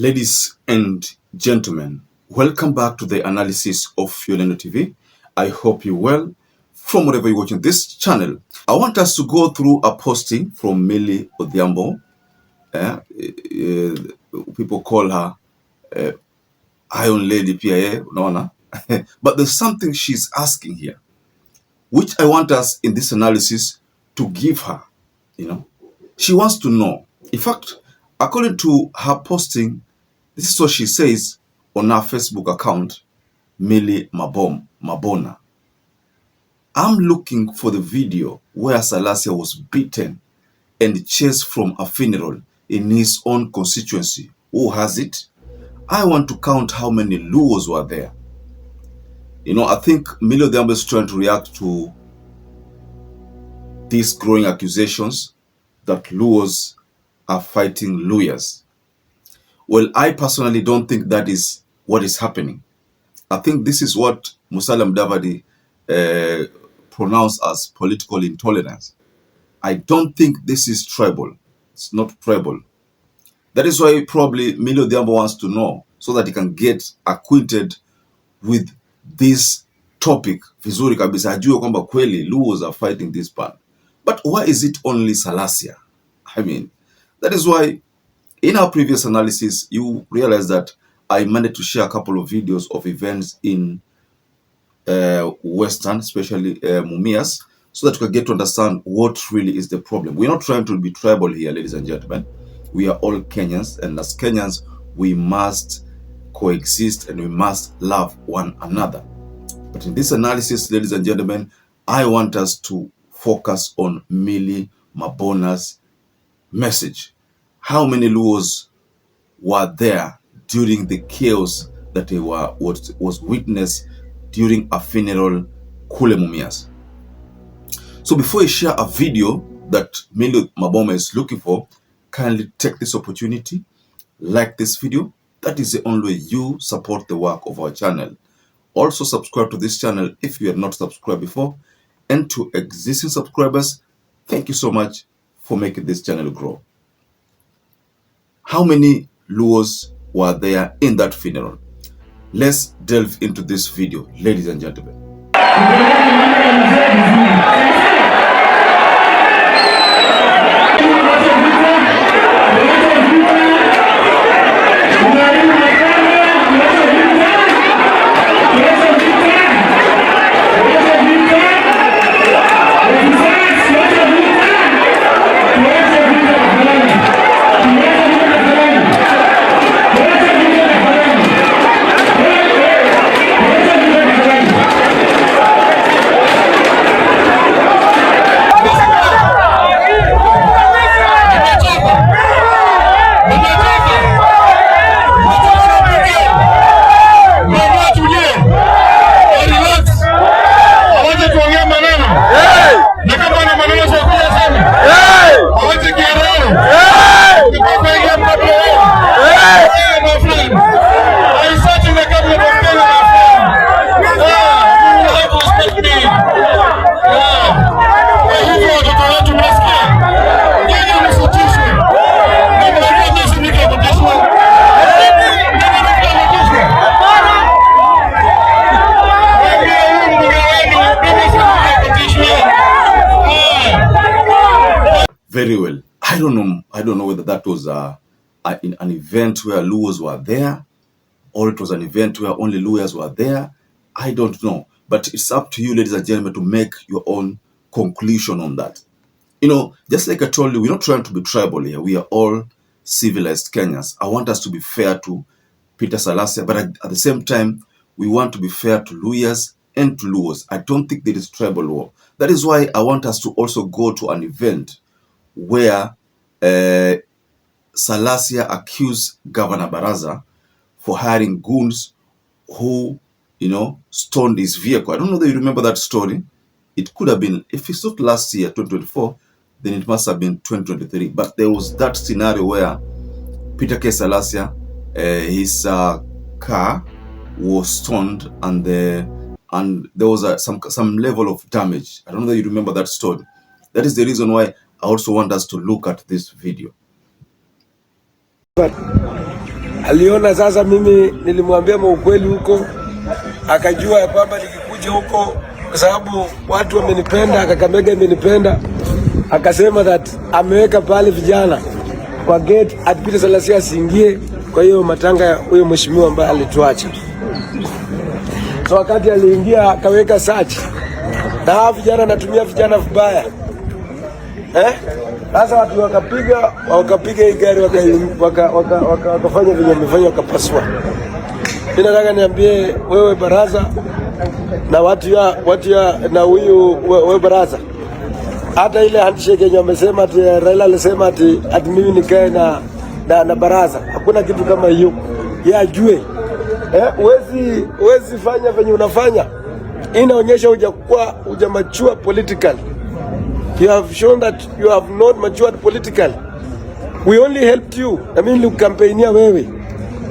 Ladies and gentlemen, welcome back to the analysis of YOLENO TV. I hope you're well from wherever you're watching this channel. I want us to go through a posting from MILLIE ODHIAMBO. People call her Iron Lady PIA, no. But there's something she's asking here, which I want us in this analysis to give her. She wants to know. In fact, according to her posting, this is what she says on her Facebook account, MILLIE Mabona. I'm looking for the video where SALASYA was beaten and chased from a funeral in his own constituency. Who has it? I want to count how many Luos were there. I think MILLIE ODHIAMBO is trying to react to these growing accusations that Luos are fighting Luyas. Well, I personally don't think that is what is happening. I think this is what Musalia Mudavadi pronounced as political intolerance. I don't think this is tribal. It's not tribal. That is why probably MILLIE ODHIAMBO wants to know, so that he can get acquainted with this topic. Vizuri kabisa, ajue kwamba kweli Luos are fighting this pan. But why is it only SALASYA? That is why in our previous analysis, you realize that I managed to share a couple of videos of events in Western, especially Mumias, so that we can get to understand what really is the problem. We're not trying to be tribal here, ladies and gentlemen. We are all Kenyans, and as Kenyans, we must coexist and we must love one another. But in this analysis, ladies and gentlemen, I want us to focus on MILLIE Mabona's message. How many Luos were there during the chaos that was witnessed during a funeral kule Mumias? So before I share a video that MILLIE Mabona is looking for, kindly take this opportunity, like this video. That is the only way you support the work of our channel. Also subscribe to this channel if you have not subscribed before. And to existing subscribers, thank you so much for making this channel grow. How many Luos were there in that funeral? Let's delve into this video, ladies and gentlemen. Very well. I don't know whether that was an event where Luos were there, or it was an event where only Luyas were there. I don't know. But it's up to you, ladies and gentlemen, to make your own conclusion on that. Just like I told you, we're not trying to be tribal here. We are all civilized Kenyans. I want us to be fair to Peter SALASYA, but at the same time, we want to be fair to Luyas and to Luos. I don't think there is tribal war. That is why I want us to also go to an event where SALASYA accused Governor Baraza for hiring goons who, stoned his vehicle. I don't know if you remember that story. It could have been, if it's not last year, 2024, then it must have been 2023. But there was that scenario where Peter K. SALASYA, his car was stoned, and there was some level of damage. I don't know if you remember that story. That is the reason why I also want us to look at this video. But aliona sasa mimi nilimwambia ukweli huko, akajua ya kwamba nikikuja huko kwa sababu watu wamenipenda, Kakamega imenipenda, akasema that ameweka pale vijana kwa gate atipite Salasia asiingie. Kwa hiyo matanga ya huyo mheshimiwa ambaye alituacha. So wakati aliingia akaweka search, na hao vijana natumia vijana vibaya. Sasa watu wakapiga hii gari wakafanya vile wamefanya, wakapasua. Mimi nataka niambie wewe baraza na watu ya na huyu wewe baraza, hata ile handshake yenye wamesema ati Raila alisema ati mimi nikae na baraza, hakuna kitu kama hiyo. Yeye ajue uwezi fanya venye unafanya, inaonyesha hujamachua politically. You have shown that you have not matured politically. We only helped you. Na mimi nilikukampainia wewe.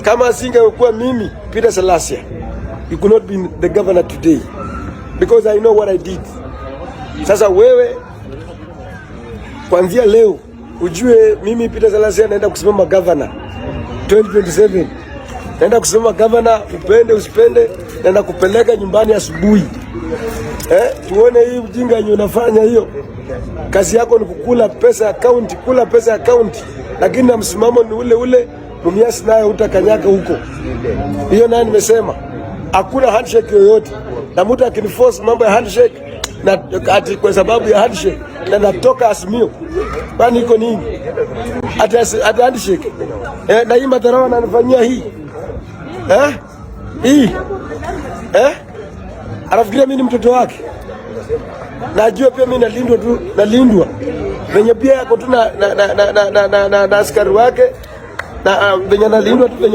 Kama singekuwa mimi Peter Salasya, you could not be the governor today, because I know what I did. Sasa wewe kuanzia leo ujue mimi Peter Salasya naenda kusimama governor 2027. Naenda kusimama governor, upende usipende, naenda kupeleka nyumbani asubuhi. Tuone hii ujinga yenye unafanya hiyo. Kazi yako ni kukula pesa ya county, kula pesa ya county, lakini na msimamo ni ule Mumias naye utakanyaga huko. Hiyo naye nimesema hakuna handshake yoyote, na mtu akiniforce mambo ya handshake na ati kwa sababu ya handshake na natoka Azimio, kwani iko nini? Ati handshake na hii madharau ananifanyia hii anafikiria mimi ni mtoto wake. Najua pia mimi nalindwa venye pia yako tu na askari wake, na venye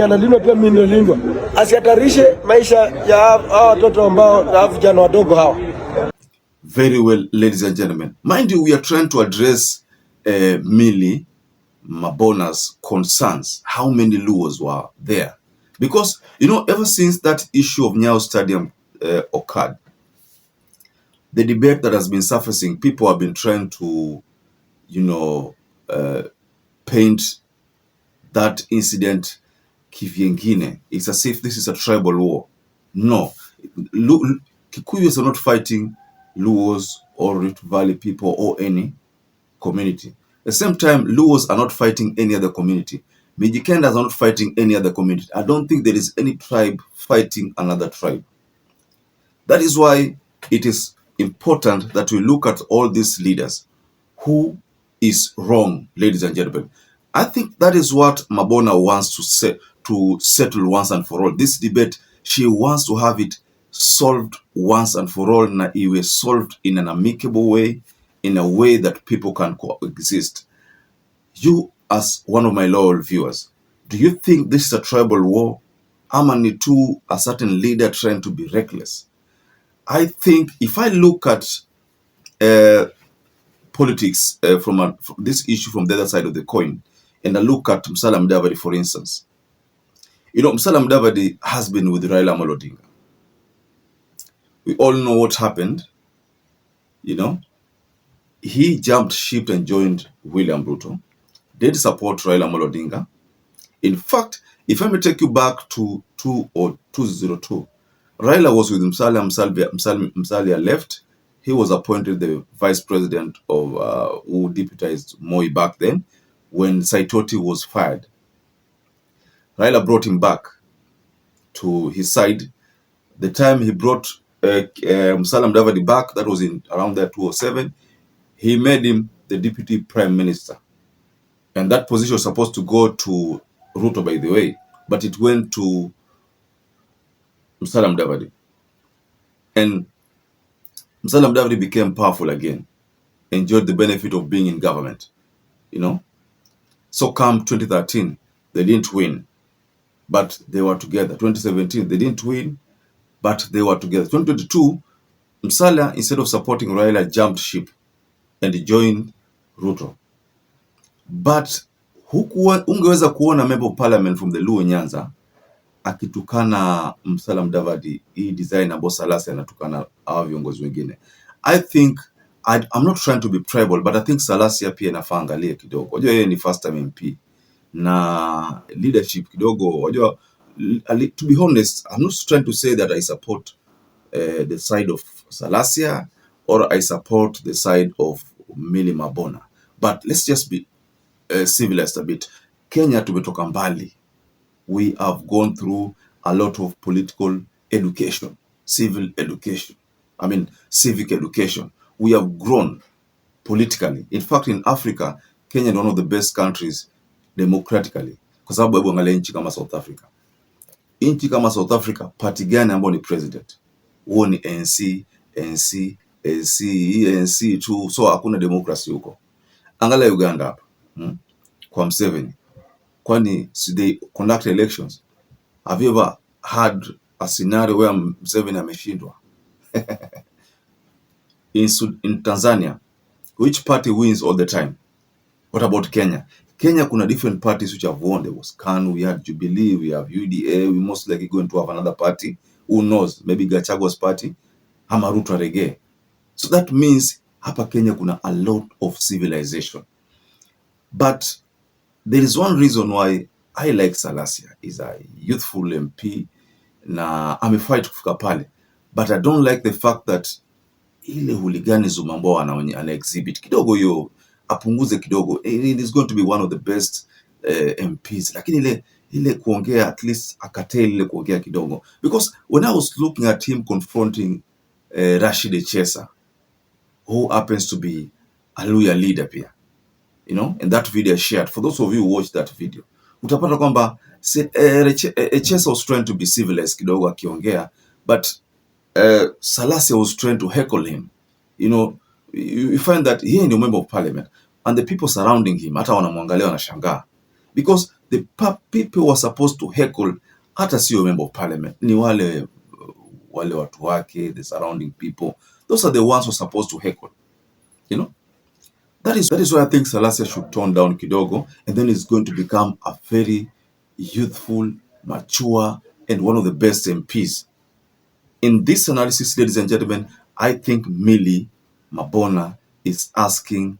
analindwa pia mimi nalindwa. Asihatarishe maisha ya hawa watoto ambao na vijana wadogo hawa. Very well, ladies and gentlemen. Mind you, we are trying to address Millie Mabona's concerns. How many Luos were there? Because, you know, ever since that issue of Nyayo Stadium occurred, the debate that has been surfacing, people have been trying to, you know, paint that incident kivyengine. It's as if this is a tribal war. No. Kikuyus are not fighting Luos or Rift Valley people or any community. At the same time, Luos are not fighting any other community. Mijikenda is not fighting any other community. I don't think there is any tribe fighting another tribe. That is why it is important that we look at all these leaders. Who is wrong, ladies and gentlemen? I think that is what Mabona wants to settle once and for all. This debate, she wants to have it solved once and for all, na iwe solved in an amicable way, in a way that people can coexist. You, as one of my loyal viewers, do you think this is a tribal war? Amani to a certain leader trying to be reckless? I think if I look at politics from this issue from the other side of the coin, and I look at Musalia Mudavadi, for instance, you know, Musalia Mudavadi has been with Raila Amolo Odinga. We all know what happened. You know, he jumped ship and joined William Ruto, did support Raila Amolo Odinga. In fact, if I may take you back to 2002, Raila was with Musalia left. He was appointed the vice president of who deputized Moi back then when Saitoti was fired. Raila brought him back to his side. The time he brought Musalia Mudavadi back, that was in around there 2007, he made him the deputy prime minister. And that position was supposed to go to Ruto, by the way, but it went to Musalia Mudavadi. And Musalia Mudavadi became powerful again, enjoyed the benefit of being in government, you know. So come 2013, they didn't win, but they were together. 2017, they didn't win, but they were together. 2022, Musalia, instead of supporting Raila, jumped ship and joined Ruto. But ungeweza kuona member of parliament from the Luo Nyanza akitukana Musalia Mudavadi, hii design ambayo Salasya anatukana hawa viongozi wengine. I think, I'm not trying to be tribal, but I think Salasya pia nafaa angalie kidogo. Unajua yeye ni first time MP. na leadership kidogo. Wajua, to be honest, I'm not trying to say that I support the side of SALASYA or I support the side of MILLIE Mabona, but let's just be civilized a bit. Kenya tumetoka mbali. We have gone through a lot of political education, civic education. We have grown politically. In fact, in Africa, Kenya is one of the best countries democratically. Kwa sababu hebu angalia nchi kama South Africa. Nchi kama South Africa, party gani ambayo ni president? Huo ni ANC tu, so hakuna democracy huko. Angalia Uganda hapa. Kwa Museveni. Kwani they conduct elections? Have you ever had a scenario where Museveni ameshindwa? In Tanzania, which party wins all the time? What about Kenya? Kenya kuna different parties which have won. There was KANU, we had Jubilee, we have UDA, we most likely going to have another party. Who knows? Maybe Gachagwa's party, ama Ruto Rege. So that means hapa Kenya kuna a lot of civilization. But there is one reason why I like SALASYA. Is a youthful MP na amefight kufika pale. But I don't like the fact that ile hooliganism ambao ana exhibit kidogo, hiyo apunguze kidogo. It is going to be one of the best MPs, lakini ile kuongea, at least akatel ile kuongea kidogo, because when I was looking at him confronting Rashid Echesa, who happens to be a Luhya leader pia, you know, and that video I shared, for those of you who watched that video, utapata kwamba Echesa was trying to be civilized kidogo akiongea, but SALASYA was trying to heckle him. You know, you find that he is the member of parliament and the people surrounding him hata wanamwangalia wanashangaa, because the people who are supposed to heckle hata sio member of parliament, ni wale watu wake, the surrounding people. Those are the ones who are supposed to heckle, you know. That is why I think SALASYA should tone down kidogo, and then it's going to become a very youthful, mature, and one of the best MPs. In this analysis, ladies and gentlemen, I think MILLIE Mabona is asking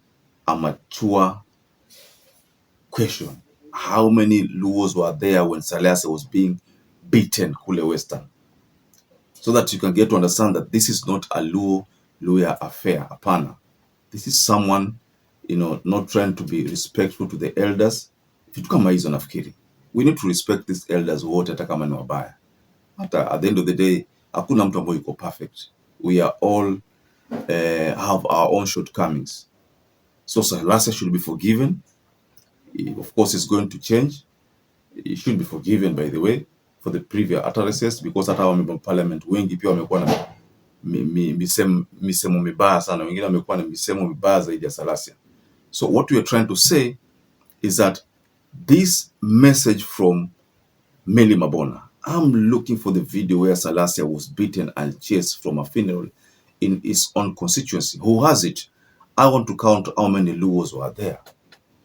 a mature question. How many Luos were there when SALASYA was being beaten kule Western? So that you can get to understand that this is not a Luhya affair. Apana. This is someone, you know, not trying to be respectful to the elders. Vitu kama hizo nafikiri. We need to respect these elders wote hata kama ni wabaya. Hata at the end of the day, hakuna mtu ambaye yuko perfect. We are all have our own shortcomings. So SALASYA should be forgiven. Of course, it's going to change. He should be forgiven, by the way, for the previous utterances, because hata wa member of parliament wengi pia wamekuwa na misemo mibaya sana, wengine wamekuwa na misemo mibaya zaidi ya SALASYA. So what we are trying to say is that this message from MILLIE Mabona, I'm looking for the video where SALASYA was beaten and chased from a funeral in his own constituency. Who has it? I want to count how many Luos were there.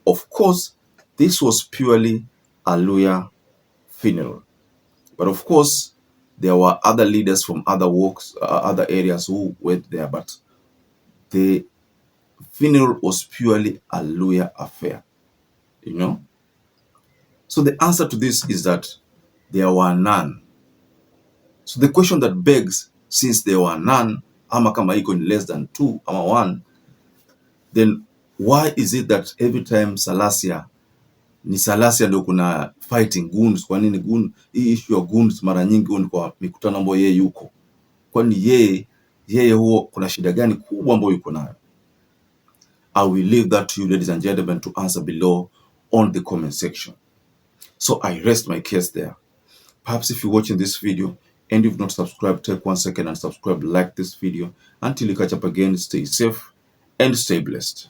Of course, this was purely a Luhya funeral. But of course, there were other leaders from other walks, other areas who went there. But the funeral was purely a Luhya affair. You know? So the answer to this is that there were none. So the question that begs, since there were none, ama kama iko in less than 2 ama 1, then why is it that every time SALASYA ni SALASYA ndio kuna fighting goons? Kwa nini hii issue ya goons mara nyingi ni kwa mikutano ambayo yeye yuko? Kwani yeye huo kuna shida gani kubwa ambayo yuko nayo? I will leave that to you, ladies and gentlemen, to answer below on the comment section. So I rest my case there. Perhaps if you're watching this video and you've not subscribed, take 1 second and subscribe, like this video. Until you catch up again, stay safe and stay blessed.